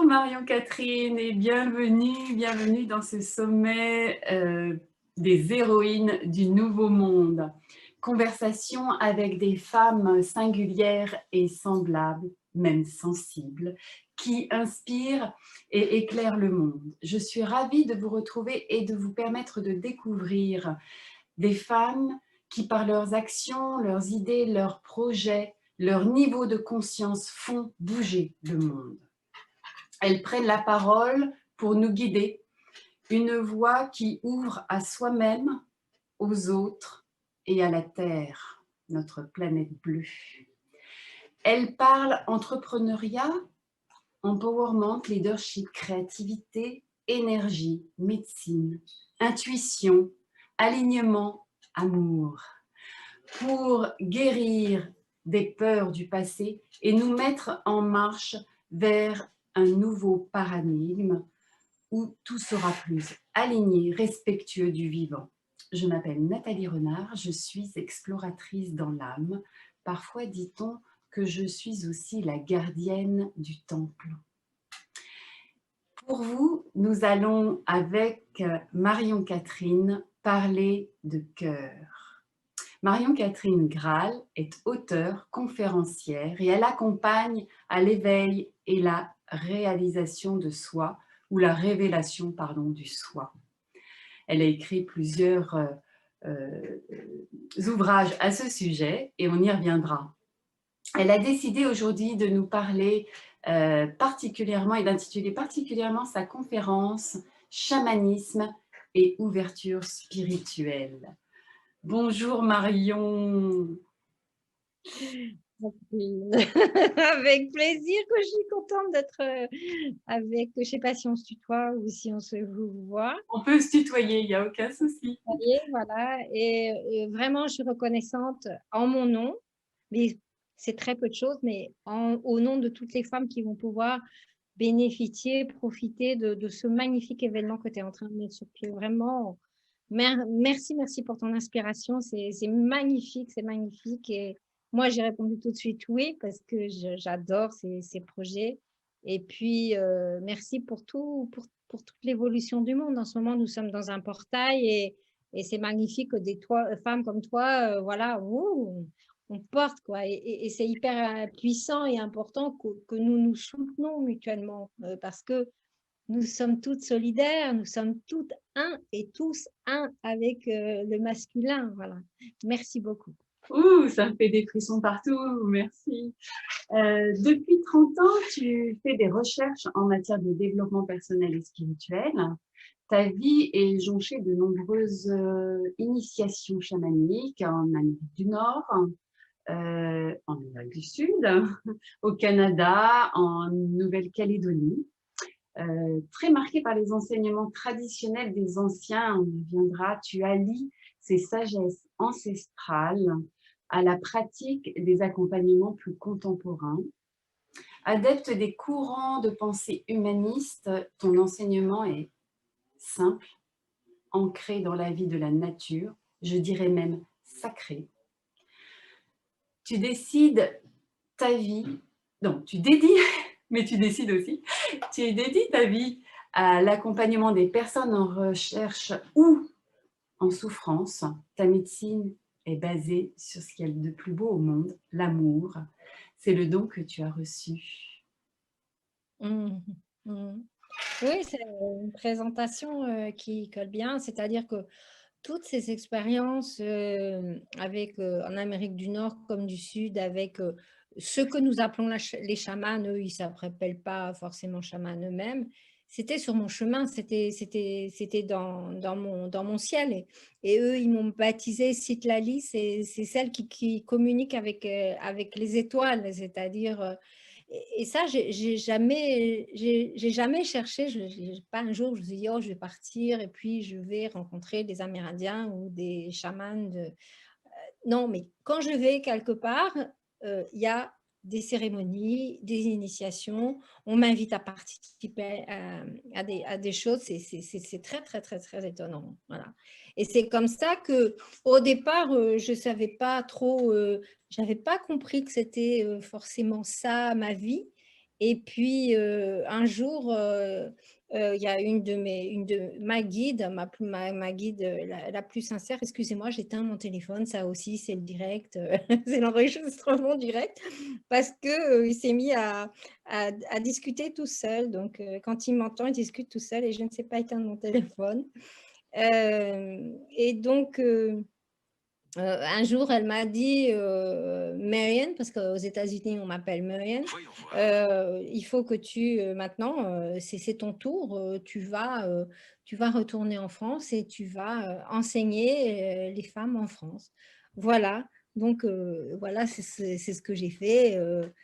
Marion-Catherine et bienvenue dans ce sommet des héroïnes du Nouveau Monde. Conversation avec des femmes singulières et semblables, même sensibles, qui inspirent et éclairent le monde. Je suis ravie de vous retrouver et de vous permettre de découvrir des femmes qui, par leurs actions, leurs idées, leurs projets, leur niveau de conscience, font bouger le monde. Elles prennent la parole pour nous guider, une voix qui ouvre à soi-même, aux autres et à la Terre, notre planète bleue. Elles parlent entrepreneuriat, empowerment, leadership, créativité, énergie, médecine, intuition, alignement, amour, pour guérir des peurs du passé et nous mettre en marche vers un nouveau paradigme où tout sera plus aligné, respectueux du vivant. Je m'appelle Nathalie Renard, je suis exploratrice dans l'âme. Parfois dit-on que je suis aussi la gardienne du temple. Pour vous, nous allons avec Marion-Catherine parler de cœur. Marion-Catherine Graal est auteure, conférencière et elle accompagne à l'éveil et la réalisation de soi ou la révélation, du soi. Elle a écrit plusieurs ouvrages à ce sujet et on y reviendra. Elle a décidé aujourd'hui de nous parler particulièrement et d'intituler particulièrement sa conférence « Chamanisme et ouverture spirituelle ». Bonjour Marion. Avec plaisir, que je suis contente d'être avec, je ne sais pas si on se tutoie ou si on se vous voit. On peut se tutoyer, il n'y a aucun souci. Voilà, et vraiment je suis reconnaissante en mon nom, mais c'est très peu de choses, mais au nom de toutes les femmes qui vont pouvoir bénéficier, profiter de ce magnifique événement que tu es en train de mettre sur pied. Vraiment, merci pour ton inspiration. C'est magnifique, c'est magnifique. Et moi, j'ai répondu tout de suite oui, parce que j'adore ces projets. Et puis, merci pour pour toute l'évolution du monde. En ce moment, nous sommes dans un portail et c'est magnifique que des femmes comme toi, voilà, on porte, quoi. Et c'est hyper puissant et important que nous nous soutenons mutuellement parce que nous sommes toutes solidaires, nous sommes toutes un et tous un avec le masculin. Voilà. Merci beaucoup. Ouh, ça me fait des frissons partout, merci. Depuis 30 ans, tu fais des recherches en matière de développement personnel et spirituel. Ta vie est jonchée de nombreuses initiations chamaniques en Amérique du Nord, en Amérique du Sud, au Canada, en Nouvelle-Calédonie. Très marquée par les enseignements traditionnels des anciens, on y reviendra, tu allies ces sagesses ancestrales à la pratique des accompagnements plus contemporains. Adepte des courants de pensée humanistes, ton enseignement est simple, ancré dans la vie de la nature, je dirais même sacré. Tu décides ta vie, non, tu dédies, mais tu décides aussi, tu dédies ta vie à l'accompagnement des personnes en recherche ou en souffrance. Ta médecine est basée sur ce qu'il y a de plus beau au monde, l'amour. C'est le don que tu as reçu. Mmh, mmh. Oui, c'est une présentation qui colle bien, c'est-à-dire que toutes ces expériences avec, en Amérique du Nord comme du Sud, avec ce que nous appelons les chamans, eux, ils ne s'appellent pas forcément chamans eux-mêmes, c'était sur mon chemin, c'était dans mon ciel. Et eux, ils m'ont baptisée Citlali, c'est celle qui communique avec les étoiles, c'est-à-dire et ça, j'ai jamais cherché. Pas un jour, je me suis dit, oh, je vais partir et puis je vais rencontrer des Amérindiens ou des chamans. Non, mais quand je vais quelque part, il y a des cérémonies, des initiations. On m'invite à participer à des choses. C'est très, très, très, très étonnant. Voilà. Et c'est comme ça que, au départ, je ne savais pas trop, j'avais pas compris que c'était forcément ça ma vie. Et puis, un jour, il y a ma guide, ma guide, la plus sincère: «Excusez-moi, j'éteins mon téléphone», ça aussi c'est le direct, c'est l'enregistrement direct parce que, il s'est mis à discuter tout seul. Donc, quand il m'entend, il discute tout seul et je ne sais pas éteindre mon téléphone. Et donc, un jour, elle m'a dit, «Marianne», parce qu'aux États-Unis, on m'appelle Marianne, «Il faut que tu, maintenant, c'est ton tour, tu vas retourner en France et tu vas, enseigner, les femmes en France». Voilà, donc voilà, c'est ce que j'ai fait,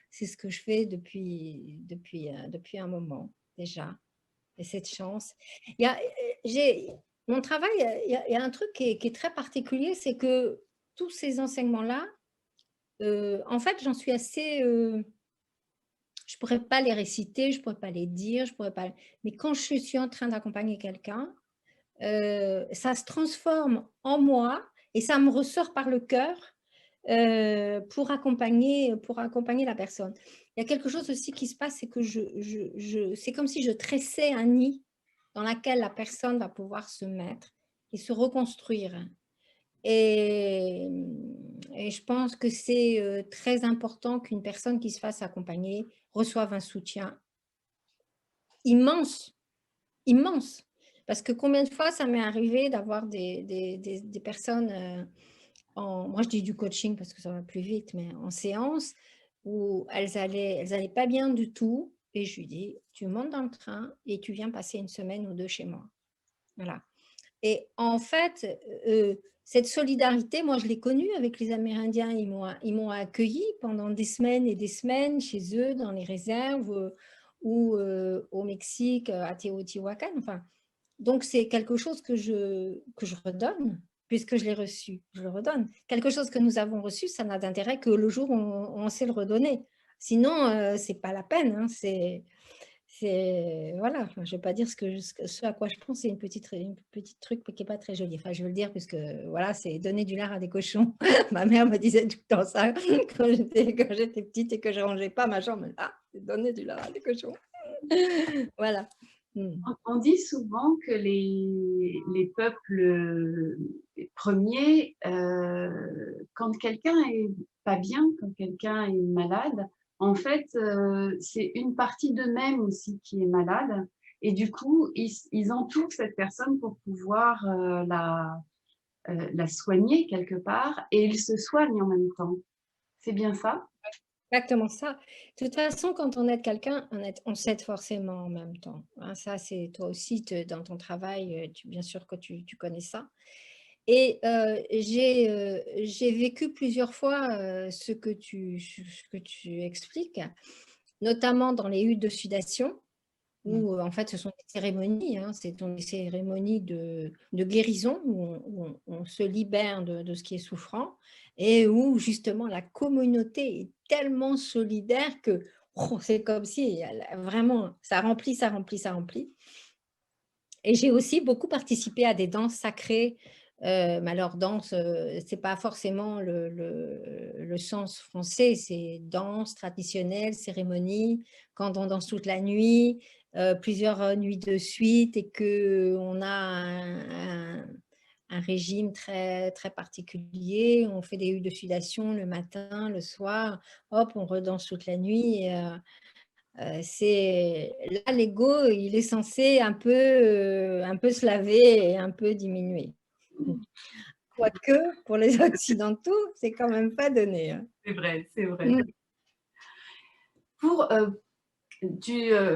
c'est ce que je fais depuis un moment déjà. Et cette chance. Il y a, j'ai mon travail, il y a un truc qui est très particulier, c'est que tous ces enseignements-là, en fait, j'en suis assez, je pourrais pas les réciter, je pourrais pas les dire, je pourrais pas, mais quand je suis en train d'accompagner quelqu'un, ça se transforme en moi et ça me ressort par le cœur, pour accompagner la personne. Il y a quelque chose aussi qui se passe, c'est que c'est comme si je tressais un nid dans laquelle la personne va pouvoir se mettre et se reconstruire. Et je pense que c'est, très important qu'une personne qui se fasse accompagner reçoive un soutien immense, immense. Parce que combien de fois ça m'est arrivé d'avoir des personnes, moi je dis du coaching parce que ça va plus vite, mais en séance, où elles allaient pas bien du tout et je lui dis: «Tu montes dans le train et tu viens passer une semaine ou 2 chez moi». Voilà. Et en fait, cette solidarité, moi je l'ai connue avec les Amérindiens. Ils m'ont accueillie pendant des semaines et des semaines chez eux dans les réserves, ou au Mexique, à Teotihuacan. Enfin, donc c'est quelque chose que je redonne, puisque je l'ai reçu, je le redonne. Quelque chose que nous avons reçu, ça n'a d'intérêt que le jour où on sait le redonner. Sinon, c'est pas la peine, hein, voilà, enfin, je ne vais pas dire ce à quoi je pense, c'est une petite truc qui n'est pas très joli. Enfin, je veux le dire puisque voilà, c'est donner du lard à des cochons. Ma mère me disait tout le temps ça quand j'étais petite et que je rangeais pas ma chambre. Ah, c'est donner du lard à des cochons. Voilà. Mmh. On dit souvent que les peuples premiers, quand quelqu'un est pas bien, quand quelqu'un est malade, en fait, c'est une partie d'eux-mêmes aussi qui est malade et du coup, ils entourent cette personne pour pouvoir, la soigner quelque part et ils se soignent en même temps. C'est bien ça? Exactement ça. De toute façon, quand on aide quelqu'un, on s'aide forcément en même temps, hein. Ça, c'est toi aussi, dans ton travail, bien sûr que tu connais ça. Et j'ai vécu plusieurs fois, ce que tu expliques, notamment dans les huttes de sudation Mmh. où, en fait, ce sont des cérémonies, hein, ce sont des cérémonies de guérison où on se libère de ce qui est souffrant et où justement la communauté est tellement solidaire que, c'est comme si vraiment ça remplit, ça remplit, ça remplit. Et j'ai aussi beaucoup participé à des danses sacrées, mais alors danse, c'est pas forcément le sens français, c'est danse traditionnelle, cérémonie, quand on danse toute la nuit, plusieurs, nuits de suite et qu'on a un régime très, très particulier. On fait des huttes de sudation le matin, le soir, hop, on redanse toute la nuit et c'est là l'ego, il est censé un peu se laver et un peu diminuer. Mmh. Quoique, pour les occidentaux, c'est quand même pas donné, hein. C'est vrai, c'est vrai. Mmh. Pour,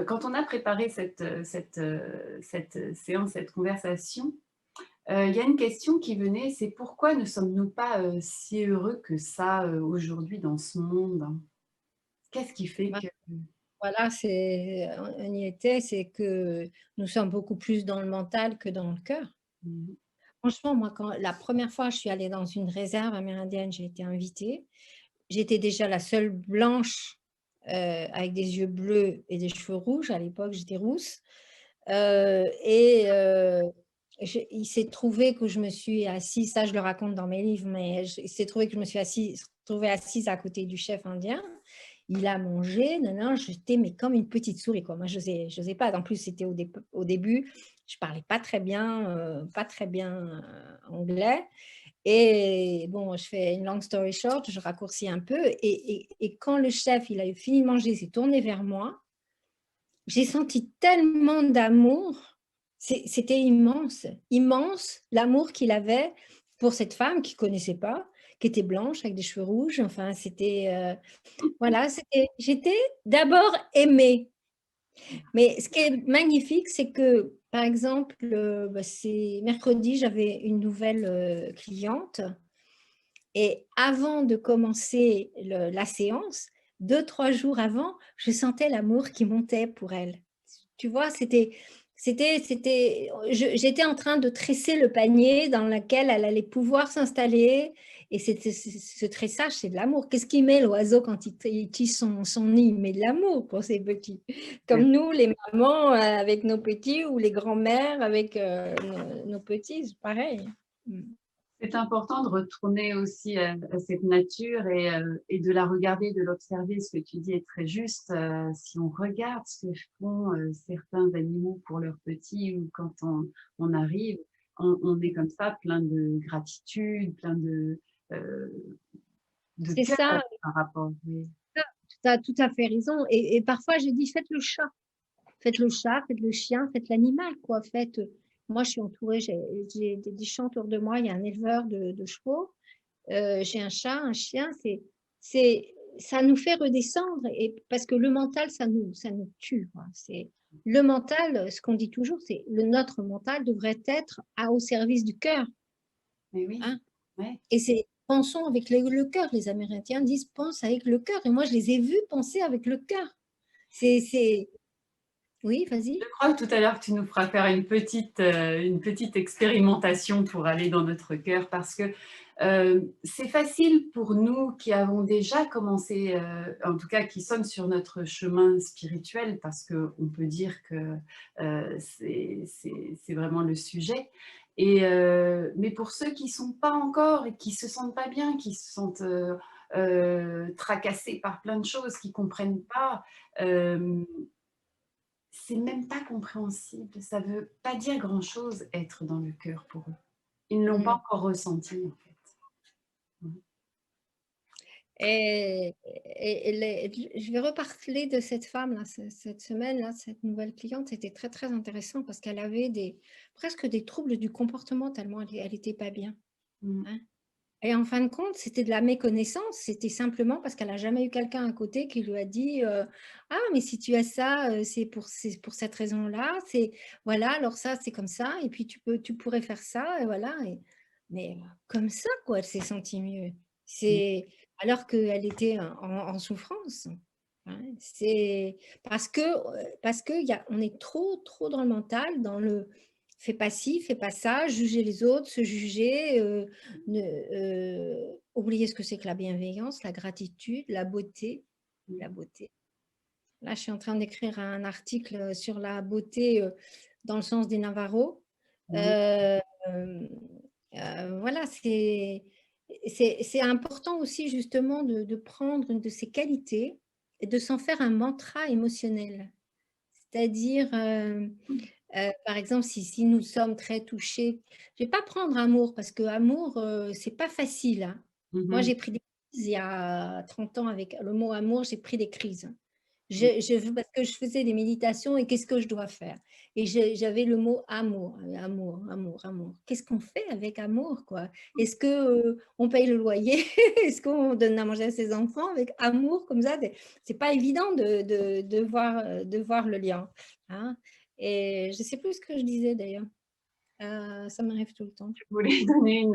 quand on a préparé cette séance, cette conversation, il y a une question qui venait, c'est pourquoi ne sommes-nous pas, si heureux que ça, aujourd'hui dans ce monde? Qu'est-ce qui fait Bah, que voilà, on y était, c'est que nous sommes beaucoup plus dans le mental que dans le cœur. mmh, Franchement, moi, quand la première fois je suis allée dans une réserve amérindienne, j'ai été invitée. J'étais déjà la seule blanche, avec des yeux bleus et des cheveux rouges. À l'époque, j'étais rousse. Et il s'est trouvé que je me suis assise, ça je le raconte dans mes livres, mais il s'est trouvé que je me suis trouvée assise à côté du chef indien il a mangé, non, non, j'étais mais comme une petite souris, quoi. Moi, je sais pas. En plus, c'était au début, je parlais pas très bien anglais. Et bon, je fais une long story short, je raccourcis un peu. Et quand le chef, il a fini de manger, il s'est tourné vers moi, j'ai senti tellement d'amour. C'était immense, immense l'amour qu'il avait pour cette femme qu'il ne connaissait pas, qui était blanche avec des cheveux rouges. Enfin, voilà, j'étais d'abord aimée. Mais ce qui est magnifique, c'est que, par exemple, c'est mercredi, j'avais une nouvelle cliente. Et avant de commencer la séance, 2, 3 jours avant, je sentais l'amour qui montait pour elle. Tu vois, j'étais en train de tresser le panier dans lequel elle allait pouvoir s'installer. Et ce tressage, c'est de l'amour. Qu'est-ce qu'il met l'oiseau quand il tisse son nid? Il met de l'amour pour ses petits. Comme nous, les mamans avec nos petits ou les grands-mères avec nos petits, c'est pareil. C'est important de retourner aussi à cette nature et de la regarder, de l'observer. Ce que tu dis est très juste. Si on regarde ce que font certains animaux pour leurs petits ou quand on arrive, on est comme ça, plein de gratitude, plein euh, de C'est cœur ça, par rapport. Oui. tu as tout à fait raison. Et parfois, je dis, faites le chat. Faites le chat, faites le chien, faites l'animal, quoi. Moi, je suis entourée, j'ai des champs autour de moi, il y a un éleveur de chevaux. J'ai un chat, un chien, ça nous fait redescendre. Et parce que le mental, ça nous tue, quoi. Le mental, ce qu'on dit toujours, c'est notre mental devrait être au service du cœur. Mais oui, Hein. ouais. Et pensons avec le cœur. Les Amérindiens disent pense avec le cœur. Et moi, je les ai vus penser avec le cœur. Oui, vas-y. Je crois que tout à l'heure, tu nous feras faire une petite expérimentation pour aller dans notre cœur parce que c'est facile pour nous qui avons déjà commencé, en tout cas qui sommes sur notre chemin spirituel, parce qu'on peut dire que c'est vraiment le sujet. Mais pour ceux qui ne sont pas encore et qui ne se sentent pas bien, qui se sentent tracassés par plein de choses, qui ne comprennent pas, c'est même pas compréhensible. Ça veut pas dire grand-chose être dans le cœur pour eux. Ils ne l'ont pas encore ressenti en fait. Je vais reparler de cette femme là, cette semaine là, cette nouvelle cliente. C'était très très intéressant parce qu'elle avait presque des troubles du comportement tellement elle était pas bien. Mm. Hein. Et en fin de compte, c'était de la méconnaissance. C'était simplement parce qu'elle n'a jamais eu quelqu'un à côté qui lui a dit ah, mais si tu as ça, c'est pour cette raison-là. Voilà, alors ça, c'est comme ça. Et puis tu pourrais faire ça. Et voilà. Mais comme ça, quoi, elle s'est sentie mieux. Alors qu'elle était en souffrance. Hein. C'est parce que on est trop dans le mental, dans le fais pas ci, fais pas ça, juger les autres, se juger, oublier ce que c'est que la bienveillance, la gratitude, la beauté, la beauté. Là, je suis en train d'écrire un article sur la beauté dans le sens des Navarros. Mm. Euh, voilà, c'est important aussi justement de prendre une de ces qualités et de s'en faire un mantra émotionnel. C'est-à-dire, par exemple, si nous sommes très touchés, je ne vais pas prendre amour parce que amour, c'est pas facile. Hein. Moi, Mhm. j'ai pris des crises il y a 30 ans avec le mot amour, j'ai pris des crises. Parce que je faisais des méditations et qu'est-ce que je dois faire? Et j'avais le mot amour, amour, amour, amour. Qu'est-ce qu'on fait avec amour, quoi? Est-ce que on paye le loyer? Est-ce qu'on donne à manger à ses enfants avec amour comme ça? C'est pas évident de voir le lien. Hein. Et je sais plus ce que je disais d'ailleurs. Ça m'arrive tout le temps. Je voulais donner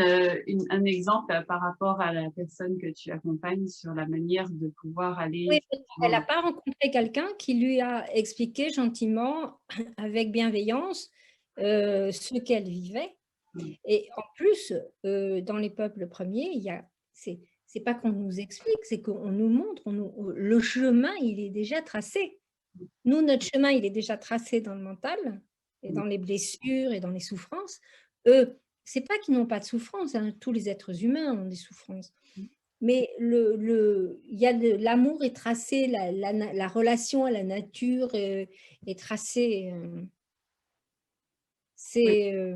un exemple par rapport à la personne que tu accompagnes sur la manière de pouvoir aller Oui, elle n'a effectivement. pas rencontré quelqu'un qui lui a expliqué gentiment, avec bienveillance, ce qu'elle vivait. Mm. Et en plus, dans les peuples premiers, c'est pas qu'on nous explique, c'est qu'on nous montre, le chemin, il est déjà tracé. Nous, notre chemin, il est déjà tracé dans le mental et Mm. dans les blessures et dans les souffrances. Eux, c'est pas qu'ils n'ont pas de souffrance, hein, tous les êtres humains ont des souffrances. Mais il y a l'amour est tracé, la relation à la nature est tracée. Oui. C'est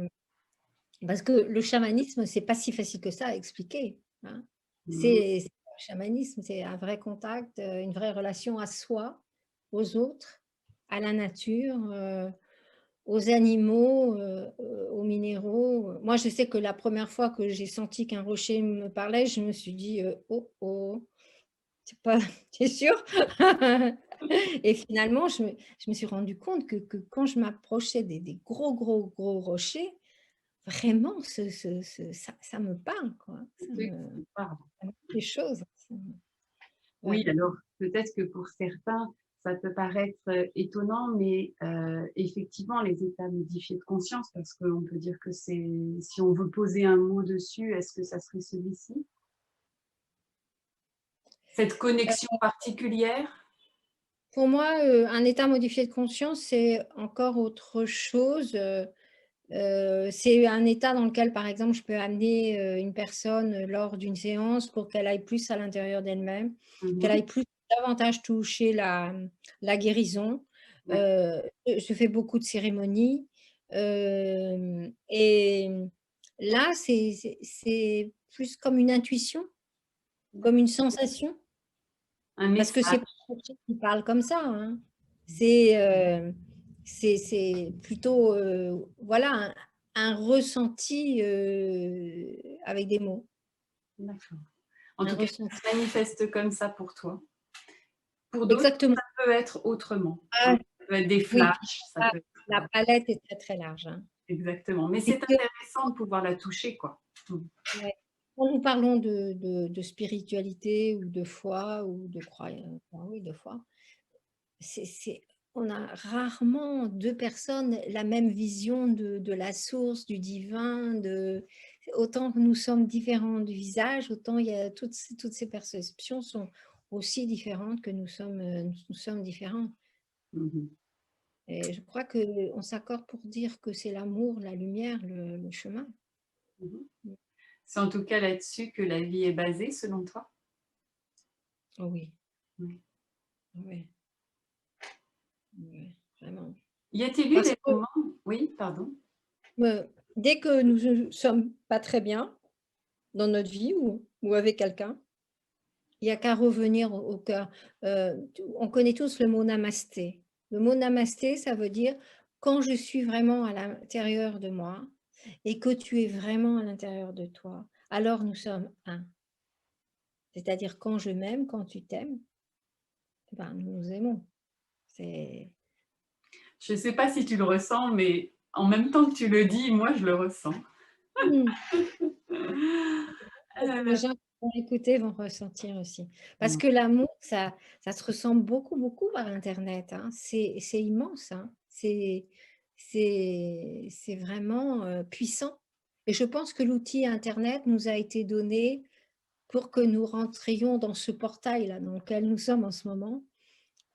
parce que le chamanisme, c'est pas si facile que ça à expliquer, hein. Mhm. C'est le chamanisme, c'est un vrai contact, une vraie relation à soi, aux autres, à la nature, aux animaux, aux minéraux. Moi, je sais que la première fois que j'ai senti qu'un rocher me parlait, je me suis dit: «Oh oh, c'est pas tu es sûr?» Et finalement, je me suis rendu compte que quand je m'approchais des gros, gros, gros rochers, vraiment ça me parle, quoi. Oui, pardon. Ça me dit des choses. Ça me Oui, ouais. alors peut-être que pour certains, ça peut paraître étonnant, mais effectivement, les états modifiés de conscience, parce qu'on peut dire que c'est, si on veut poser un mot dessus, est-ce que ça serait celui-ci? Cette connexion particulière? Pour moi, un état modifié de conscience, c'est encore autre chose, c'est un état dans lequel, par exemple, je peux amener, une personne, lors d'une séance pour qu'elle aille plus à l'intérieur d'elle-même, qu'elle Mhm. aille plus davantage toucher la guérison. Ouais. Je fais beaucoup de cérémonies, et là, c'est plus comme une intuition, comme une sensation, Un parce que c'est pas message. quelque chose qui parle comme ça, hein. C'est, c'est plutôt, voilà, un ressenti, avec des mots, D'accord. En un tout cas, ressenti. ça se manifeste comme ça pour toi. Pour d'autres, Exactement. ça peut être autrement, hein. Ah Ça peut être des oui, flashs, ça ah, peut être la palette est très, très large, hein. exactement. Mais Et c'est que intéressant de pouvoir la toucher, quoi. Mmh. ouais, quand nous parlons de spiritualité ou de foi ou de croyance, oui, de foi, c'est on a rarement 2 personnes la même vision de la source, du divin, autant que nous sommes différents du visage, autant il y a toutes ces perceptions sont aussi différentes que nous sommes différents. Mmh. Et je crois qu'on s'accorde pour dire que c'est l'amour, la lumière, le chemin. Mmh. C'est en tout cas là-dessus que la vie est basée, selon toi? Oh oui, Oui. oui, oui, vraiment. Y a-t-il eu Parce des que, moments, oui, pardon? dès que nous ne sommes pas très bien dans notre vie ou avec quelqu'un, il n'y a qu'à revenir au cœur. On connaît tous le mot namasté. Le mot namasté, ça veut dire quand je suis vraiment à l'intérieur de moi et que tu es vraiment à l'intérieur de toi, alors nous sommes un. C'est-à-dire quand je m'aime, quand tu t'aimes, ben, nous nous aimons. C'est Je ne sais pas si tu le ressens, mais en même temps que tu le dis, moi, je le ressens. mmh. Les Heu, gens qui vont écouter vont ressentir aussi. Parce mmh, que l'amour, ça se ressent beaucoup, beaucoup par internet, hein. C'est immense, hein. C'est vraiment, puissant et je pense que l'outil internet nous a été donné pour que nous rentrions dans ce portail-là dans lequel nous sommes en ce moment.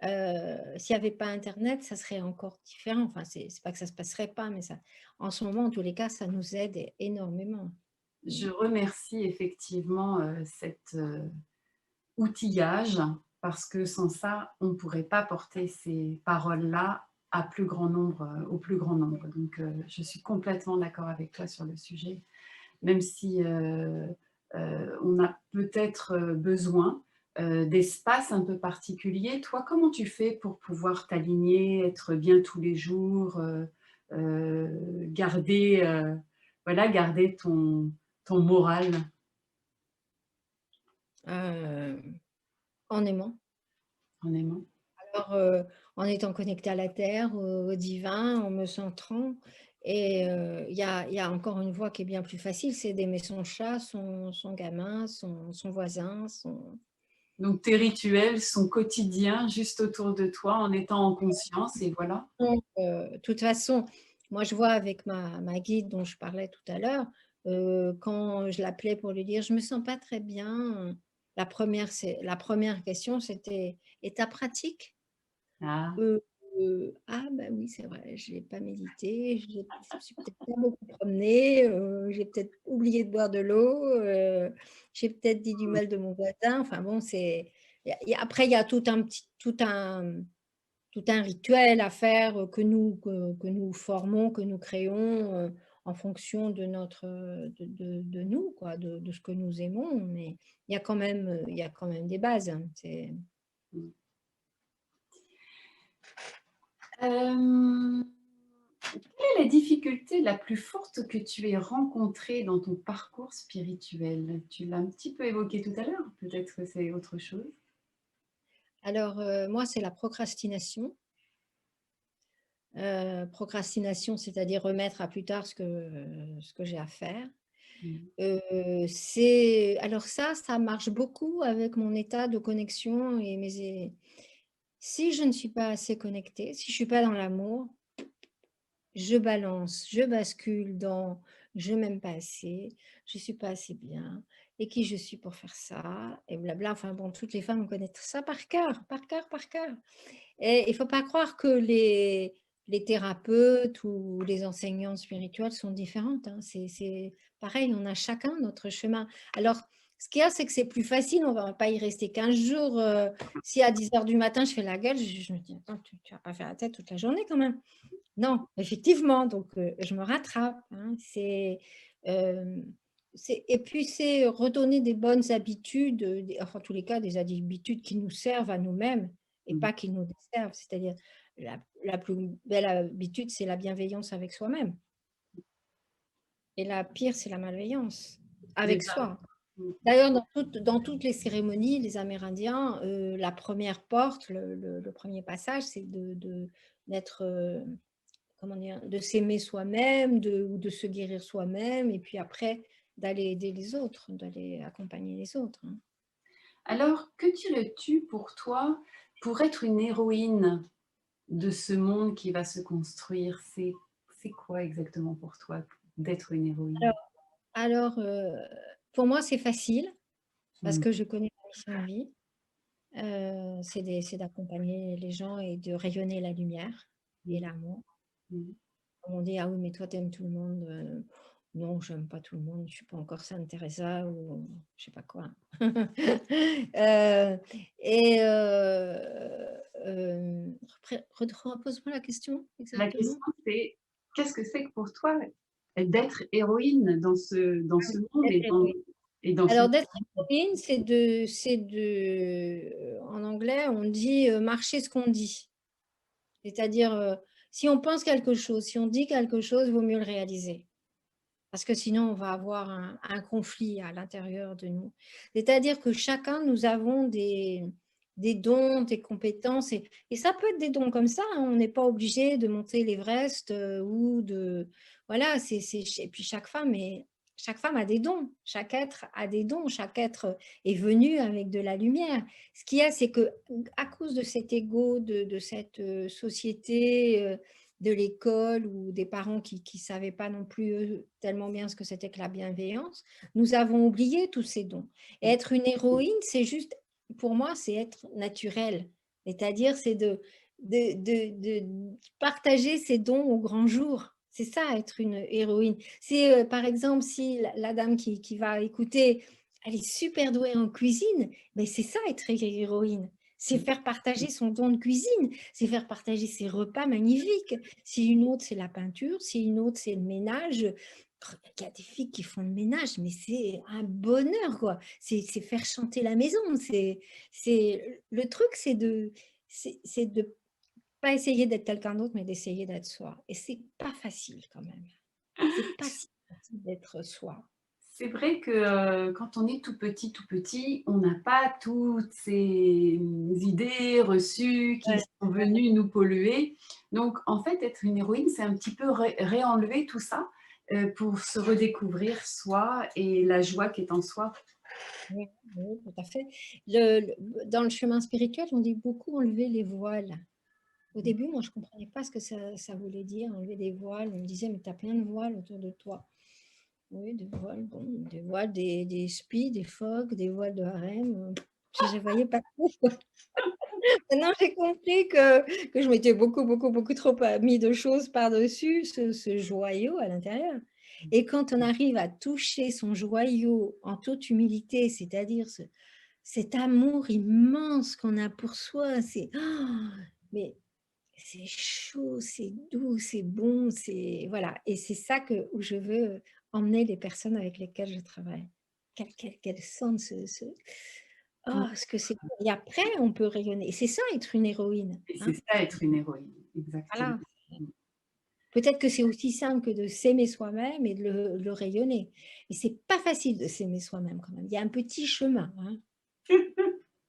S'il y avait pas internet, ça serait encore différent. Enfin, c'est pas que ça se passerait pas, mais ça en ce moment, en tous les cas, ça nous aide énormément. Mmh. je remercie effectivement, cet, outillage, parce que sans ça, on ne pourrait pas porter ces paroles-là à plus grand nombre, au plus grand nombre. Donc, je suis complètement d'accord avec toi sur le sujet. Même si on a peut-être besoin d'espaces un peu particuliers. Toi, comment tu fais pour pouvoir t'aligner, être bien tous les jours, garder, voilà, garder ton moral En aimant. en aimant? Alors, en étant connectée à la terre, au divin, en me centrant et il y a encore une voie qui est bien plus facile, c'est d'aimer son chat, son gamin, son voisin, son Donc tes rituels sont quotidiens, juste autour de toi, en étant en conscience et voilà. de toute façon, moi je vois avec ma guide dont je parlais tout à l'heure, quand je l'appelais pour lui dire: «Je me sens pas très bien», la première question c'était: «Et ta pratique?» Ah, Ah bah oui, c'est vrai, je n'ai pas médité, je ne me suis peut-être pas beaucoup promenée, j'ai peut-être oublié de boire de l'eau, j'ai peut-être dit du mal de mon voisin. Enfin bon, c'est après il y a tout un rituel à faire, que nous formons, que nous créons, en fonction de notre, de nous quoi, de ce que nous aimons. Mais il y a quand même des bases, hein, c'est Euh, quelle est la difficulté la plus forte que tu aies rencontrée dans ton parcours spirituel? Tu l'as un petit peu évoqué tout à l'heure, peut-être que c'est autre chose. alors, moi, c'est la procrastination. Procrastination, c'est-à-dire remettre à plus tard ce que j'ai à faire. Mm. C'est alors ça marche beaucoup avec mon état de connexion si je ne suis pas assez connectée, si je suis pas dans l'amour, je balance, je bascule dans je m'aime pas assez, je suis pas assez bien, et qui je suis pour faire ça, et blabla. Enfin bon, toutes les femmes connaissent ça par cœur, par cœur, par cœur. Et il faut pas croire que les thérapeutes ou les enseignants spirituels sont différentes, hein. C'est pareil, on a chacun notre chemin. Alors, ce qu'il y a, c'est que c'est plus facile, on va pas y rester 15 jours. Si à 10 heures du matin, je fais la gueule, je me dis, attends, tu vas pas faire la tête toute la journée quand même. Non, effectivement, donc je me rattrape, hein. Euh, et puis c'est redonner des bonnes habitudes, enfin en tous les cas des habitudes qui nous servent à nous-mêmes et Mm. pas qui nous desservent. C'est-à-dire la plus belle habitude, c'est la bienveillance avec soi-même. Et la pire, c'est la malveillance C'est avec ça. soi. Mm. D'ailleurs, dans toutes les cérémonies, les Amérindiens, la première porte, le premier passage, c'est d'être comment dire, de s'aimer soi-même, ou de se guérir soi-même, et puis après d'aller aider les autres, d'aller accompagner les autres, hein. Alors, que dirais-tu pour toi pour être une héroïne de ce monde qui va se construire? C'est quoi exactement pour toi d'être une héroïne? Alors, alors, pour moi, c'est facile parce Mm. que je connais ma mission de vie. C'est d'accompagner les gens et de rayonner la lumière et Mm. l'amour. Mm. On dit, ah oui, mais toi, tu aimes tout le monde. Non, je n'aime pas tout le monde. Je ne suis pas encore Sainte Teresa ou je ne sais pas quoi. Euh, et repose-moi la question La exactement. question, c'est qu'est-ce que c'est que pour toi d'être héroïne dans ce monde D'être héroïne. et dans ce Alors, d'être héroïne, en anglais, on dit marcher ce qu'on dit. C'est-à-dire, si on pense quelque chose, si on dit quelque chose, il vaut mieux le réaliser. Parce que sinon, on va avoir un conflit à l'intérieur de nous. C'est-à-dire que chacun, nous avons des dons, des compétences, et ça peut être des dons comme ça, hein. On n'est pas obligé de monter l'Everest ou de... Voilà, et puis chaque femme a des dons, chaque être a des dons, chaque être est venu avec de la lumière. Ce qu'il y a, c'est que à cause de cet ego, de cette société, de l'école ou des parents qui ne savaient pas non plus tellement bien ce que c'était que la bienveillance, nous avons oublié tous ces dons. Et être une héroïne, c'est juste, pour moi, c'est être naturel. C'est-à-dire, c'est de partager ses dons au grand jour. C'est ça, être une héroïne. C'est, par exemple, si la dame qui va écouter, elle est super douée en cuisine, mais c'est ça, être héroïne. C'est faire partager son don de cuisine, c'est faire partager ses repas magnifiques. Si une autre, c'est la peinture, si une autre, c'est le ménage. Il y a des filles qui font le ménage, mais c'est un bonheur, quoi. C'est faire chanter la maison. Le truc, c'est de pas essayer d'être quelqu'un d'autre, mais d'essayer d'être soi. Et c'est pas facile quand même. C'est pas si facile d'être soi. C'est vrai que quand on est tout petit, on n'a pas toutes ces idées reçues qui Ouais. sont venues nous polluer. Donc, en fait, être une héroïne, c'est un petit peu réenlever tout ça pour se redécouvrir soi et la joie qui est en soi. Oui, oui, tout à fait. Dans le chemin spirituel, on dit beaucoup enlever les voiles. Au début, moi, je ne comprenais pas ce que ça voulait dire, enlever des voiles. On me disait, mais tu as plein de voiles autour de toi. Oui, des voiles, bon, des voiles, des spies, des phoques, des voiles de harem. Je ne voyais pas trop. Maintenant, j'ai compris que je m'étais beaucoup trop mis de choses par-dessus ce joyau à l'intérieur. Et quand on arrive à toucher son joyau en toute humilité, c'est-à-dire cet amour immense qu'on a pour soi, mais c'est chaud, c'est doux, c'est bon, c'est voilà. Et c'est ça où je veux emmener les personnes avec lesquelles je travaille. Qu'elles sentent ce que c'est. Et après, on peut rayonner. Et c'est ça, être une héroïne. Et c'est Hein. ça être une héroïne, exactement. Voilà. Peut-être que c'est aussi simple que de s'aimer soi-même et de le rayonner. Mais c'est pas facile de s'aimer soi-même quand même. Il y a un petit chemin. Hein.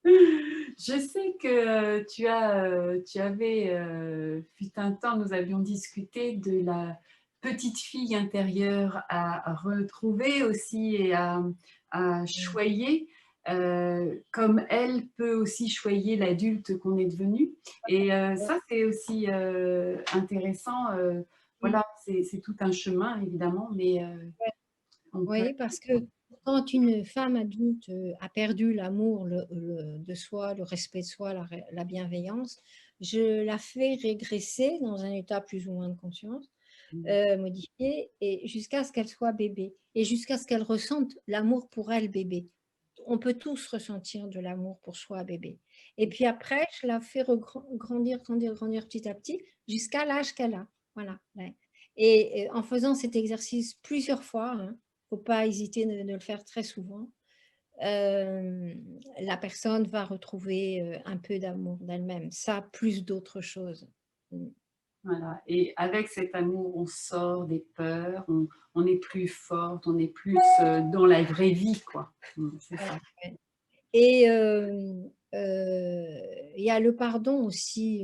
Je sais que tu avais, fut un temps, nous avions discuté de la petite fille intérieure à retrouver aussi et à Mm. choyer, comme elle peut aussi choyer l'adulte qu'on est devenu. Et ça, c'est aussi intéressant. Mm. Voilà, c'est tout un chemin, évidemment, mais on peut... Oui, parce que quand une femme adulte a perdu l'amour de soi, le respect de soi, la bienveillance, je la fais régresser dans un état plus ou moins de conscience, modifié, et jusqu'à ce qu'elle soit bébé, et jusqu'à ce qu'elle ressente l'amour pour elle, bébé. On peut tous ressentir de l'amour pour soi, bébé. Et puis après, je la fais grandir petit à petit, jusqu'à l'âge qu'elle a. Voilà. Ouais. Et en faisant cet exercice plusieurs fois, hein, faut pas hésiter de le faire très souvent. La personne va retrouver un peu d'amour d'elle-même. Ça, plus d'autres choses. Mm. Voilà. Et avec cet amour, on sort des peurs, on est plus forte, on est plus dans la vraie vie, quoi. C'est Ouais, ça. ouais. Et il y a le pardon aussi.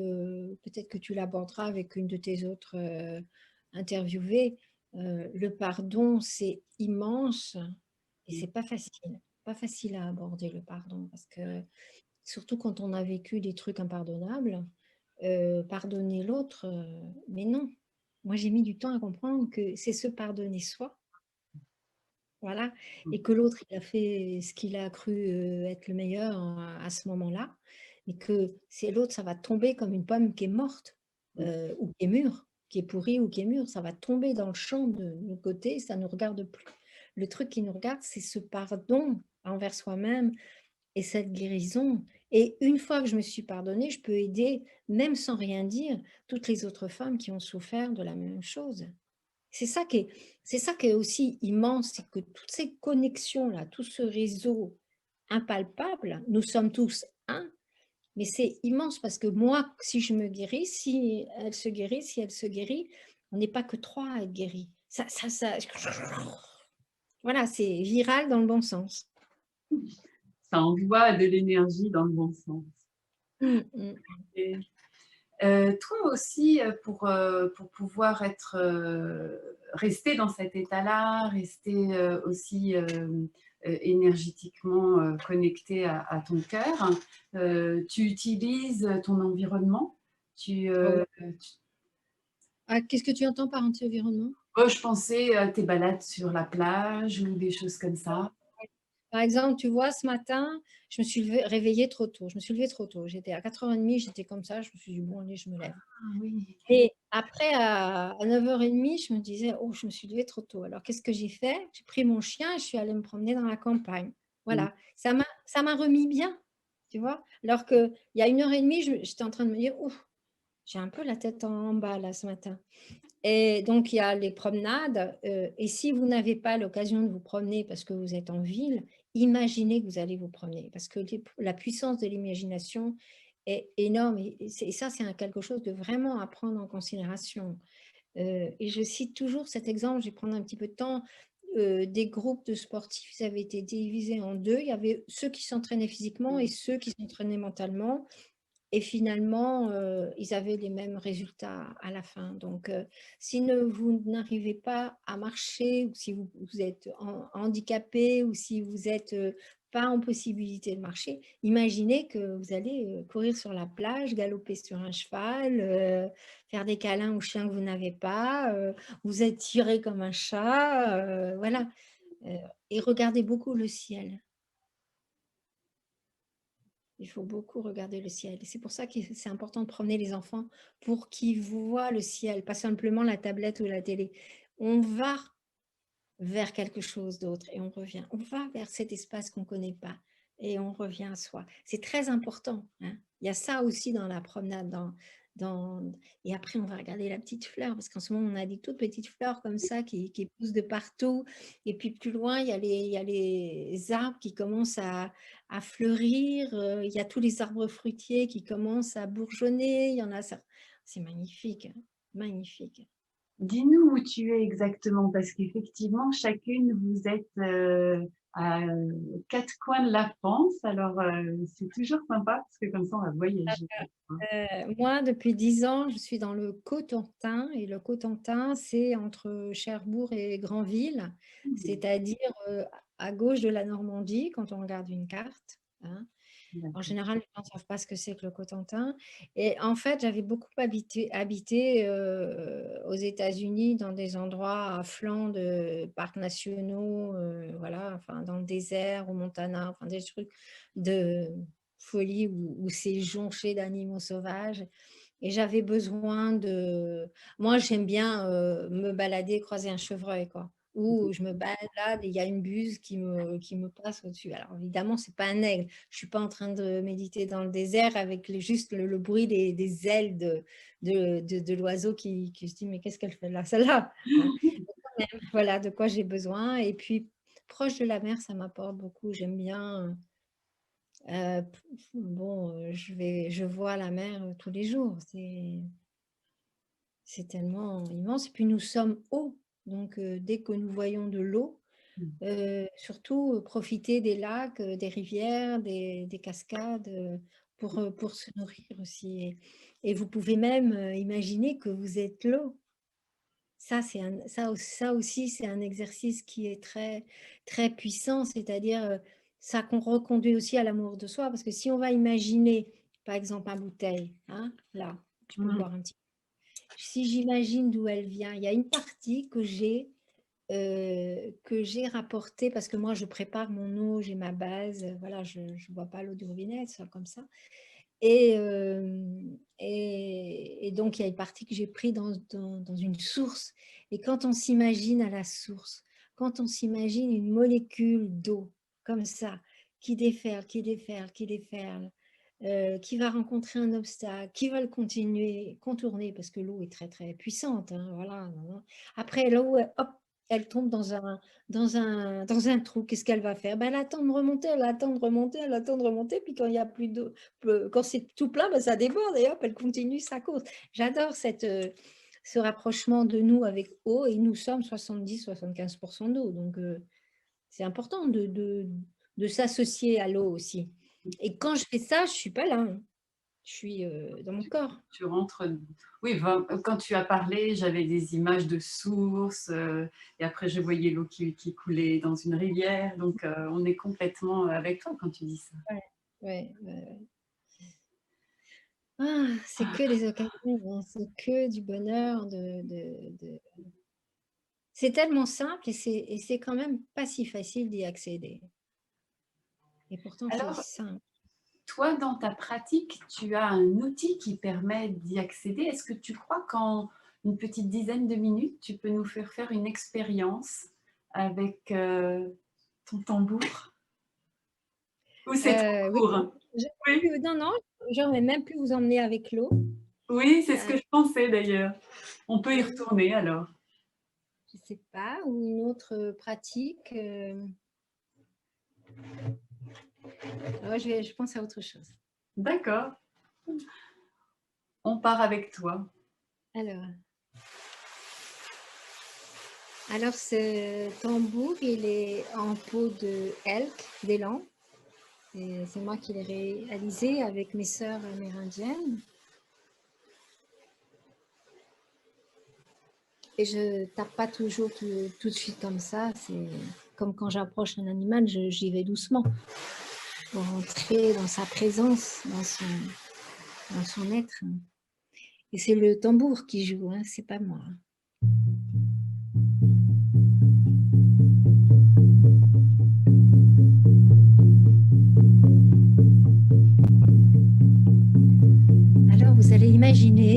Peut-être que tu l'aborderas avec une de tes autres interviewées. Le pardon, c'est immense et c'est pas facile à aborder le pardon parce que surtout quand on a vécu des trucs impardonnables, pardonner l'autre, mais non. Moi, j'ai mis du temps à comprendre que c'est se pardonner soi, voilà, et que l'autre, il a fait ce qu'il a cru être le meilleur à ce moment-là, et que c'est l'autre, ça va tomber comme une pomme qui est morte, ou qui est mûre, qui est pourrie ou qui est mûre, ça va tomber dans le champ de nos côtés, ça ne nous regarde plus. Le truc qui nous regarde, c'est ce pardon envers soi-même, et cette guérison. Et une fois que je me suis pardonnée, je peux aider, même sans rien dire, toutes les autres femmes qui ont souffert de la même chose. C'est ça qui est, c'est ça qui est aussi immense, c'est que toutes ces connexions-là, tout ce réseau impalpable, nous sommes tous un, mais c'est immense parce que moi, si je me guéris, si elle se guérit, si elle se guérit, on n'est pas que trois à être guéris. Voilà, c'est viral dans le bon sens. Ça envoie de l'énergie dans le bon sens. Mm, mm. Et, toi aussi, pour pouvoir être, rester dans cet état-là, rester aussi énergétiquement connecté à ton cœur, tu utilises ton environnement. Tu, Ah euh, ouais. Ah, qu'est-ce que tu entends par environnement? oh, je pensais à tes balades sur la plage ou des choses comme ça. Par exemple, tu vois, ce matin, je me suis réveillée trop tôt. Je me suis levée trop tôt. J'étais à 4h30, j'étais comme ça. Je me suis dit, bon, allez, je me lève. Ah oui. Et après, à 9h30, je me disais, oh, je me suis levée trop tôt. Alors, qu'est-ce que j'ai fait? J'ai pris mon chien et je suis allée me promener dans la campagne. Mm. Voilà, ça m'a remis bien, tu vois. Alors qu'il y a 1h30, j'étais en train de me dire, ouf, j'ai un peu la tête en bas là ce matin. Et donc, il y a les promenades. Et si vous n'avez pas l'occasion de vous promener parce que vous êtes en ville, imaginez que vous allez vous promener. Parce que la puissance de l'imagination est énorme. Et ça, c'est quelque chose de vraiment à prendre en considération. Et je cite toujours cet exemple, je vais prendre un petit peu de temps. Des groupes de sportifs, ils avaient été divisés en deux. Il y avait ceux qui s'entraînaient physiquement et ceux qui s'entraînaient mentalement. Et finalement, ils avaient les mêmes résultats à la fin. Donc, si vous n'arrivez pas à marcher, ou si vous êtes handicapé, ou si vous n'êtes pas en possibilité de marcher, imaginez que vous allez courir sur la plage, galoper sur un cheval, faire des câlins aux chiens que vous n'avez pas, vous étirer comme un chat, voilà. Et regardez beaucoup le ciel. Il faut beaucoup regarder le ciel. Et c'est pour ça que c'est important de promener les enfants pour qu'ils voient le ciel, pas simplement la tablette ou la télé. On va vers quelque chose d'autre et on revient. On va vers cet espace qu'on ne connaît pas et on revient à soi. C'est très important, hein. Il y a ça aussi dans la promenade. Et après, on va regarder la petite fleur parce qu'en ce moment, on a des toutes petites fleurs comme ça qui poussent de partout. Et puis plus loin, il y a les arbres qui commencent à fleurir. Il y a tous les arbres fruitiers qui commencent à bourgeonner. Il y en a ça. C'est magnifique, hein, magnifique. Dis-nous où tu es exactement, parce qu'effectivement, chacune, vous êtes à quatre coins de la France. Alors, c'est toujours sympa, parce que comme ça, on va voyager. Moi, depuis 10 ans, je suis dans le Cotentin. Et le Cotentin, c'est entre Cherbourg et Granville, c'est-à-dire à gauche de la Normandie, quand on regarde une carte, hein. En général, les gens ne savent pas ce que c'est que le Cotentin. Et en fait, j'avais beaucoup habité aux États-Unis, dans des endroits à flanc de parcs nationaux, voilà, enfin, dans le désert, au Montana, enfin, des trucs de folie où c'est jonché d'animaux sauvages. Et j'avais besoin de... Moi, j'aime bien me balader, croiser un chevreuil, quoi. Ou je me balade et il y a une buse qui me passe au-dessus. Alors évidemment, ce n'est pas un aigle. Je ne suis pas en train de méditer dans le désert avec juste le bruit des ailes de l'oiseau qui se dit, mais qu'est-ce qu'elle fait là, celle-là, hein. Voilà de quoi j'ai besoin. Et puis, proche de la mer, ça m'apporte beaucoup. J'aime bien... bon, je vois la mer tous les jours. C'est tellement immense. Et puis nous sommes hauts. Donc dès que nous voyons de l'eau, surtout profiter des lacs, des rivières, des cascades pour se nourrir aussi. Et vous pouvez même imaginer que vous êtes l'eau. Ça aussi, c'est un exercice qui est très, très puissant, c'est-à-dire ça qu'on reconduit aussi à l'amour de soi, parce que si on va imaginer, par exemple, ma bouteille, hein, là, tu peux boire un petit peu. Si j'imagine d'où elle vient, il y a une partie que j'ai rapportée, parce que moi, je prépare mon eau, j'ai ma base, voilà, je ne bois pas l'eau du robinet, ça comme ça. Et donc, il y a une partie que j'ai prise dans une source. Et quand on s'imagine à la source, quand on s'imagine une molécule d'eau comme ça, qui déferle, qui déferle, qui déferle, qui va rencontrer un obstacle, qui va le continuer, contourner, parce que l'eau est très, très puissante, hein, voilà. Après, l'eau, hop, elle tombe dans un trou. Qu'est-ce qu'elle va faire? Ben, elle attend de remonter, elle attend de remonter, elle attend de remonter. Puis quand il n'y a plus d'eau, quand c'est tout plein, ben, ça déborde et hop, elle continue sa course. J'adore ce rapprochement de nous avec eau, et nous sommes 70-75% d'eau. Donc, c'est important de s'associer à l'eau aussi. Et quand je fais ça, je ne suis pas là, hein. Je suis dans mon corps. Tu rentres... Oui, quand tu as parlé, j'avais des images de sources et après je voyais l'eau qui coulait dans une rivière. Donc, on est complètement avec toi quand tu dis ça. Ouais. Ah, c'est que les occasions, hein, c'est que du bonheur. C'est tellement simple et c'est quand même pas si facile d'y accéder. Et pourtant, c'est Alors, simple. toi, dans ta pratique, tu as un outil qui permet d'y accéder. Est-ce que tu crois qu'en une petite dizaine de minutes, tu peux nous faire une expérience avec ton tambour? Ou c'est trop Oui. court? Oui, Non, j'aurais même pu vous emmener avec l'eau. oui, c'est ce que je pensais d'ailleurs. On peut y Oui. retourner alors. Je ne sais pas, ou une autre pratique. Je pense à autre chose. D'accord. On part avec toi. Alors, ce tambour, il est en peau de elk, d'élan. C'est moi qui l'ai réalisé avec mes sœurs amérindiennes. Et je tape pas toujours tout de suite comme ça. C'est comme quand j'approche un animal, j'y vais doucement pour entrer dans sa présence, dans son être. Et c'est le tambour qui joue, hein, c'est pas moi.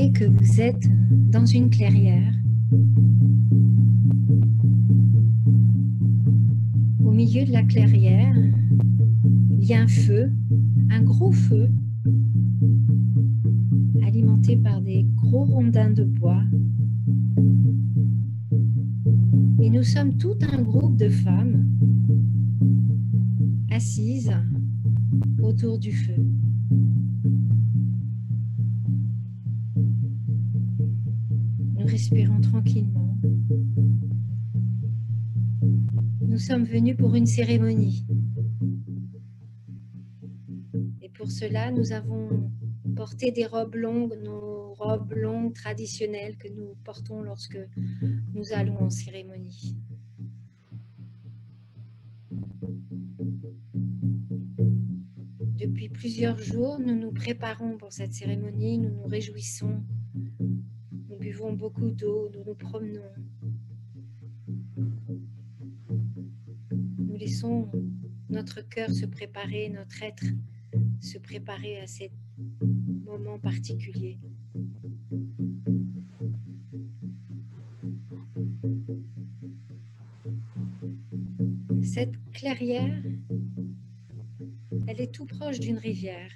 Imaginez que vous êtes dans une clairière. Au milieu de la clairière, il y a un feu, un gros feu, alimenté par des gros rondins de bois. Et nous sommes tout un groupe de femmes assises autour du feu. Nous respirons tranquillement. Nous sommes venus pour une cérémonie. Et pour cela, nous avons porté des robes longues, nos robes longues traditionnelles que nous portons lorsque nous allons en cérémonie. Depuis plusieurs jours, nous nous préparons pour cette cérémonie, nous nous réjouissons, nous buvons beaucoup d'eau, nous nous promenons. Nous laissons notre cœur se préparer, notre être se préparer à ces moments particuliers. Cette clairière, elle est tout proche d'une rivière.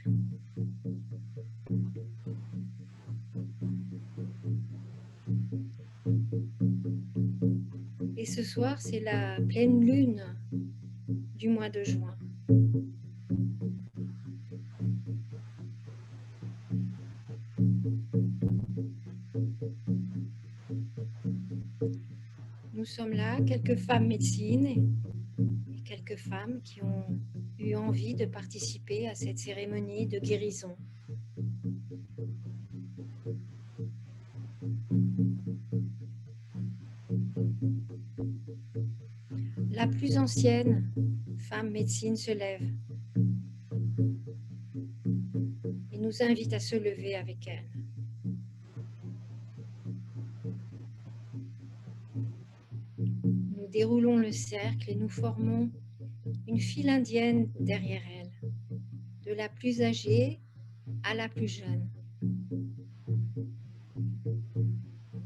Et ce soir, c'est la pleine lune du mois de juin. Nous sommes là, quelques femmes médecines et quelques femmes qui ont eu envie de participer à cette cérémonie de guérison. La plus ancienne femme médecine se lève et nous invite à se lever avec elle. Nous déroulons le cercle et nous formons une file indienne derrière elle, de la plus âgée à la plus jeune.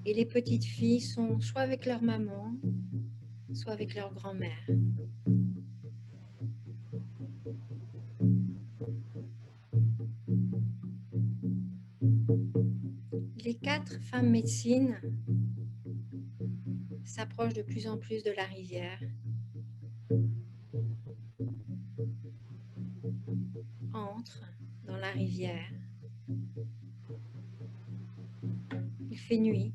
Et les petites filles sont soit avec leur maman, soit avec leur grand-mère. Les 4 femmes médecines s'approchent de plus en plus de la rivière. Entrent dans la rivière. Il fait nuit.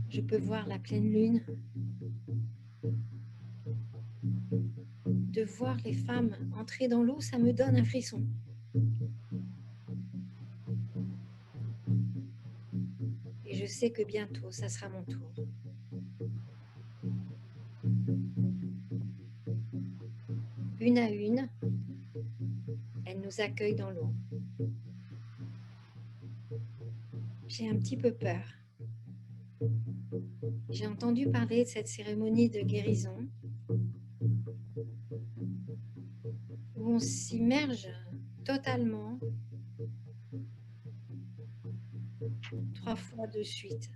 Je peux voir la pleine lune. De voir les femmes entrer dans l'eau, ça me donne un frisson. Et je sais que bientôt, ça sera mon tour. Une à une, elles nous accueillent dans l'eau. J'ai un petit peu peur. J'ai entendu parler de cette cérémonie de guérison où on s'immerge totalement 3 fois de suite.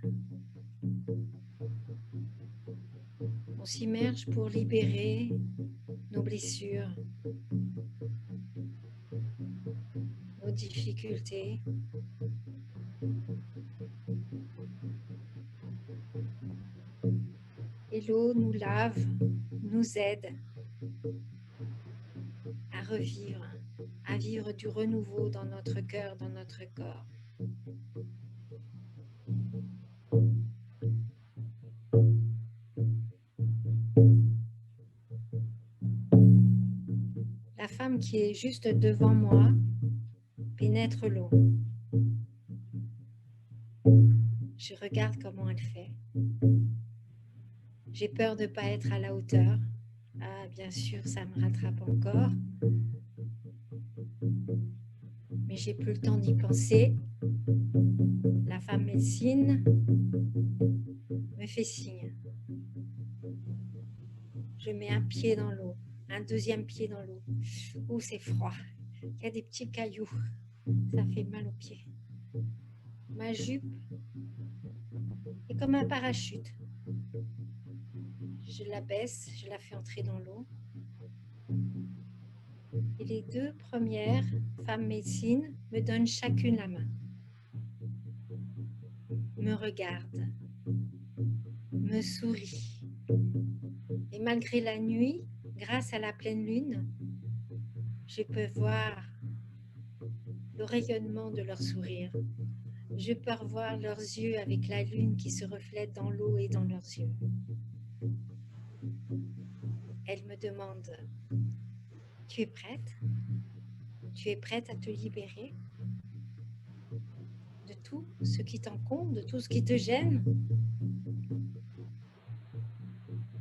On s'immerge pour libérer nos blessures, nos difficultés. Et l'eau nous lave, nous aide à revivre, à vivre du renouveau dans notre cœur, dans notre corps. La femme qui est juste devant moi pénètre l'eau. Je regarde comment elle fait. J'ai peur de ne pas être à la hauteur. Ah, bien sûr, ça me rattrape encore. Mais j'ai plus le temps d'y penser. La femme médecine me fait signe. Je mets un pied dans l'eau, un deuxième pied dans l'eau. Ouh, c'est froid. Il y a des petits cailloux. Ça fait mal aux pieds. Ma jupe est comme un parachute. Je la baisse, je la fais entrer dans l'eau. Et les deux premières femmes médecines me donnent chacune la main, me regardent, me sourient. Et malgré la nuit, grâce à la pleine lune, je peux voir le rayonnement de leur sourire. Je peux revoir leurs yeux avec la lune qui se reflète dans l'eau et dans leurs yeux. Elles me demandent, tu es prête? Tu es prête à te libérer de tout ce qui t'encombre, de tout ce qui te gêne?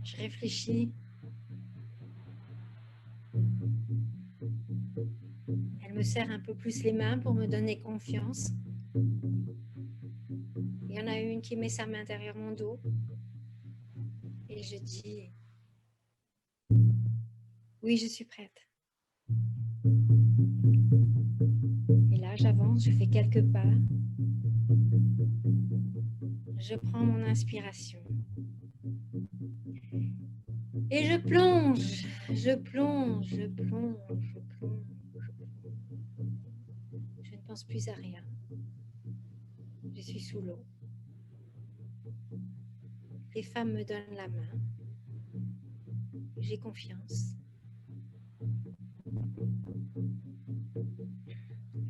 Je réfléchis. Elle me serre un peu plus les mains pour me donner confiance. Il y en a une qui met sa main derrière mon dos et je dis, oui, je suis prête. Et là, j'avance, je fais quelques pas. Je prends mon inspiration. Et je plonge, je plonge, je plonge, je plonge, je plonge. Je ne pense plus à rien. Je suis sous l'eau. Les femmes me donnent la main. J'ai confiance.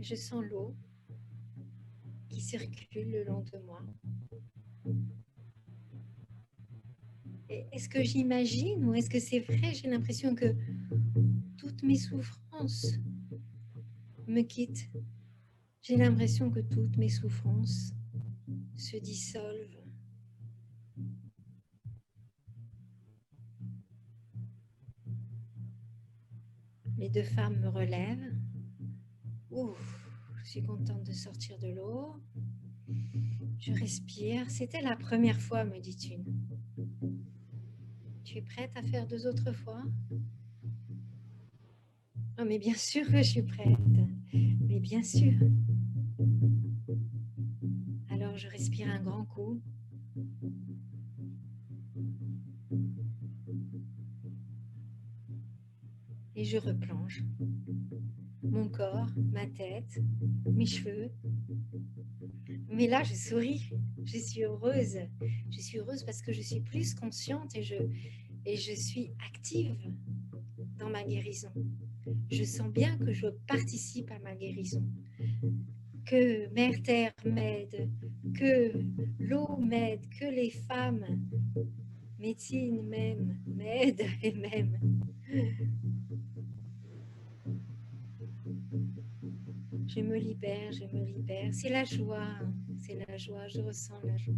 Je sens l'eau qui circule le long de moi. Et est-ce que j'imagine ou est-ce que c'est vrai? J'ai l'impression que toutes mes souffrances me quittent. J'ai l'impression que toutes mes souffrances se dissolvent. Les deux femmes me relèvent. Ouf, je suis contente de sortir de l'eau. Je respire. C'était la première fois, me dit une. Tu es prête à faire 2 autres fois? Oh, mais bien sûr que je suis prête. Mais bien sûr. Alors, je respire un grand coup. Et je replonge. Mon corps, ma tête, mes cheveux. Mais là, je souris. Je suis heureuse. Je suis heureuse parce que je suis plus consciente et je suis active dans ma guérison. Je sens bien que je participe à ma guérison. Que Mère Terre m'aide, que l'eau m'aide, que les femmes médecines m'aident et m'aiment. Je me libère, je me libère. C'est la joie, je ressens la joie.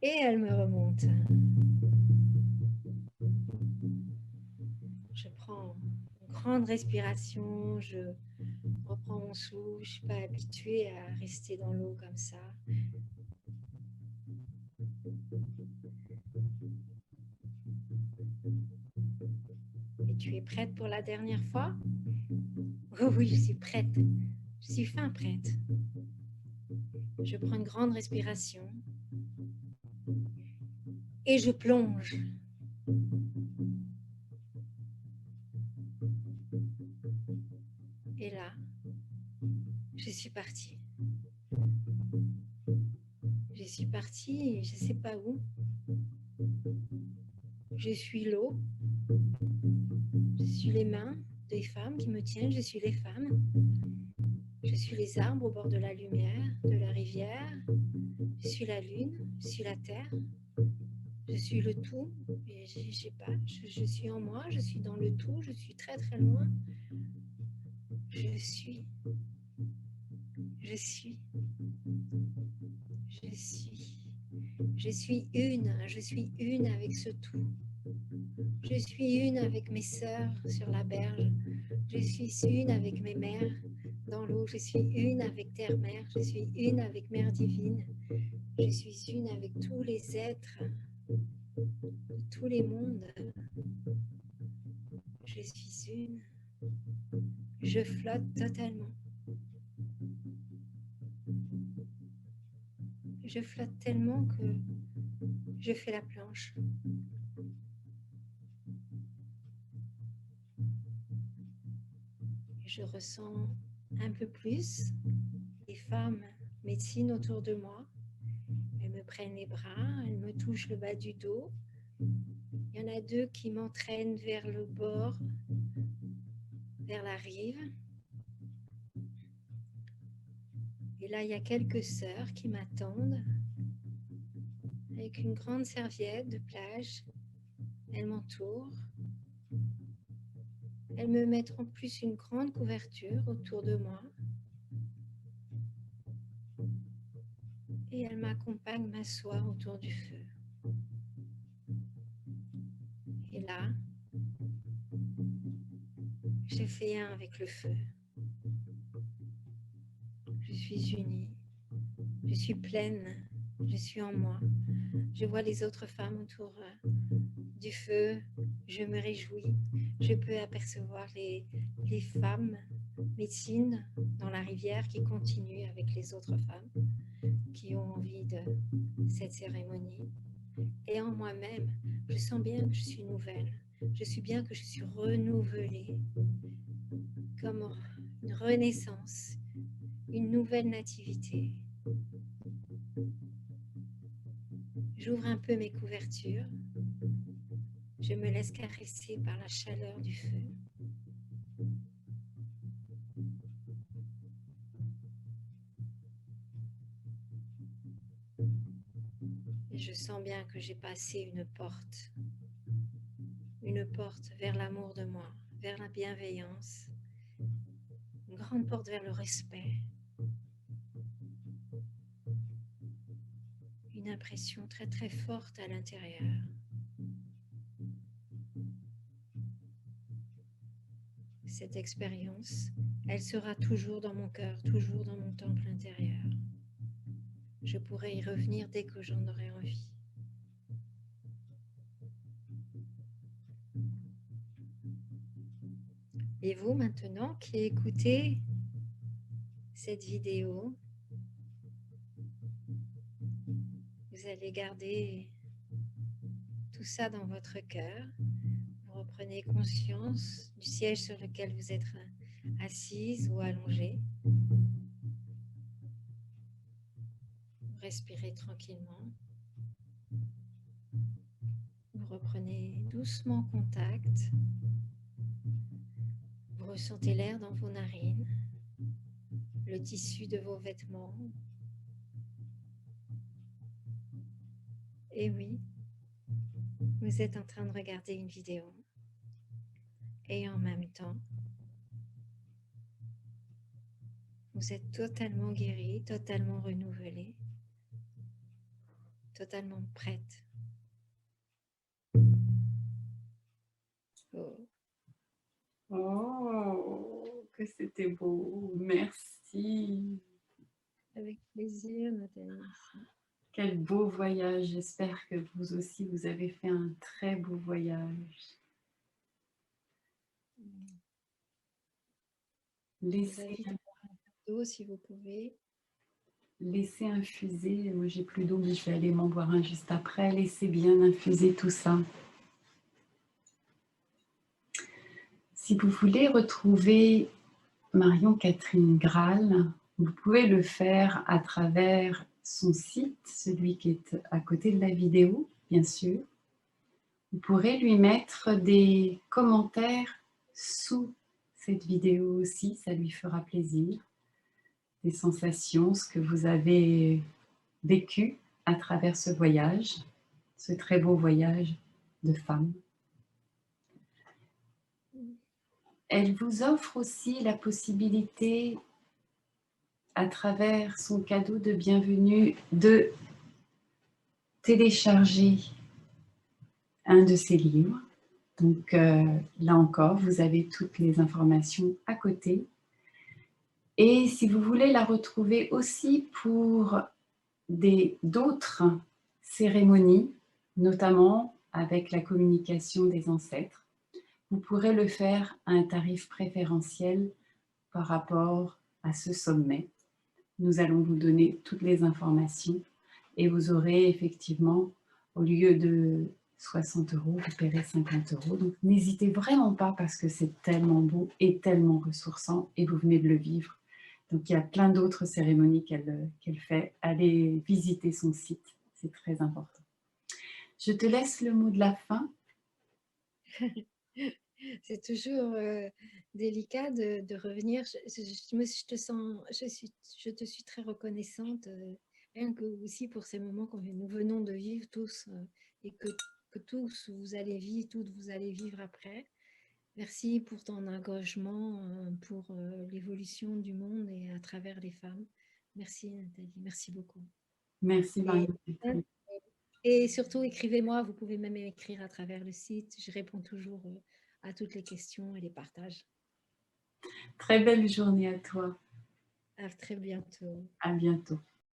Et elle me remonte. Je prends une grande respiration, je reprends mon souffle. Je ne suis pas habituée à rester dans l'eau comme ça. Et tu es prête pour la dernière fois? Oh oui, je suis prête. Je suis fin prête. Je prends une grande respiration. Et je plonge. Et là, je suis partie. Je suis partie, je ne sais pas où. Je suis l'eau. Je suis les mains des femmes qui me tiennent. Je suis les femmes. Je suis les arbres au bord de la lumière, de la rivière. Je suis la lune. Je suis la terre. Je suis le tout. Et je sais pas. Je suis en moi. Je suis dans le tout. Je suis très très loin. Je suis. Je suis. Je suis. Je suis une. Je suis une avec ce tout. Je suis une avec mes sœurs sur la berge. Je suis une avec mes mères dans l'eau. Je suis une avec Terre-Mère. Je suis une avec Mère Divine. Je suis une avec tous les êtres de tous les mondes. je suis une. Je flotte totalement. Je flotte tellement que je fais la planche. Je ressens un peu plus les femmes médecines autour de moi. Elles me prennent les bras, elles me touchent le bas du dos. Il y en a 2 qui m'entraînent vers le bord, vers la rive. Et là, il y a quelques sœurs qui m'attendent avec une grande serviette de plage. Elles m'entourent. Elles me mettent en plus une grande couverture autour de moi. Et elles m'accompagnent m'asseoir autour du feu. Et là, je fais un avec le feu. Je suis unie. Je suis pleine. Je suis en moi. Je vois les autres femmes autour du feu. Je me réjouis. Je peux apercevoir les femmes médecines dans la rivière qui continuent avec les autres femmes qui ont envie de cette cérémonie. Et en moi-même, je sens bien que je suis nouvelle. Je suis bien que je suis renouvelée, comme une renaissance, une nouvelle nativité. J'ouvre un peu mes couvertures. Je me laisse caresser par la chaleur du feu. Et je sens bien que j'ai passé une porte vers l'amour de moi, vers la bienveillance, une grande porte vers le respect. Une impression très très forte à l'intérieur. Cette expérience, elle sera toujours dans mon cœur, toujours dans mon temple intérieur. Je pourrai y revenir dès que j'en aurai envie. Et vous maintenant qui écoutez cette vidéo, vous allez garder tout ça dans votre cœur. Vous reprenez conscience du siège sur lequel vous êtes assise ou allongée. Vous respirez tranquillement. Vous reprenez doucement contact. Vous ressentez l'air dans vos narines, le tissu de vos vêtements. Et oui, vous êtes en train de regarder une vidéo. Et en même temps, vous êtes totalement guérie, totalement renouvelée, totalement prête. Oh. Oh, que c'était beau. Merci. Avec plaisir, Nathalie. Quel beau voyage. J'espère que vous aussi, vous avez fait un très beau voyage. Laissez d'eau si vous pouvez. Laissez infuser. Moi, j'ai plus d'eau, mais je vais aller m'en boire un juste après. Laissez bien infuser tout ça. Si vous voulez retrouver Marion-Catherine Graal, vous pouvez le faire à travers son site, celui qui est à côté de la vidéo, bien sûr. Vous pourrez lui mettre des commentaires sous cette vidéo aussi, ça lui fera plaisir. Des sensations, ce que vous avez vécu à travers ce voyage, ce très beau voyage de femme. Elle vous offre aussi la possibilité, à travers son cadeau de bienvenue, de télécharger un de ses livres. Donc là encore, vous avez toutes les informations à côté. Et si vous voulez la retrouver aussi pour d'autres cérémonies, notamment avec la communication des ancêtres, vous pourrez le faire à un tarif préférentiel par rapport à ce sommet. Nous allons vous donner toutes les informations et vous aurez effectivement, au lieu de 60 €, vous paierez 50 €. Donc n'hésitez vraiment pas parce que c'est tellement beau et tellement ressourçant et vous venez de le vivre. Donc il y a plein d'autres cérémonies qu'elle fait. Allez visiter son site, c'est très important. Je te laisse le mot de la fin. C'est toujours délicat de revenir. Je te suis très reconnaissante, rien que aussi pour ces moments que nous venons de vivre tous et que tous vous allez vivre, toutes vous allez vivre après. Merci pour ton engagement pour l'évolution du monde et à travers les femmes. Merci Nathalie, merci beaucoup. Merci Et, Marie. et surtout, écrivez-moi, vous pouvez même écrire à travers le site. Je réponds toujours à toutes les questions et les partages. Très belle journée à toi. À très bientôt. À bientôt.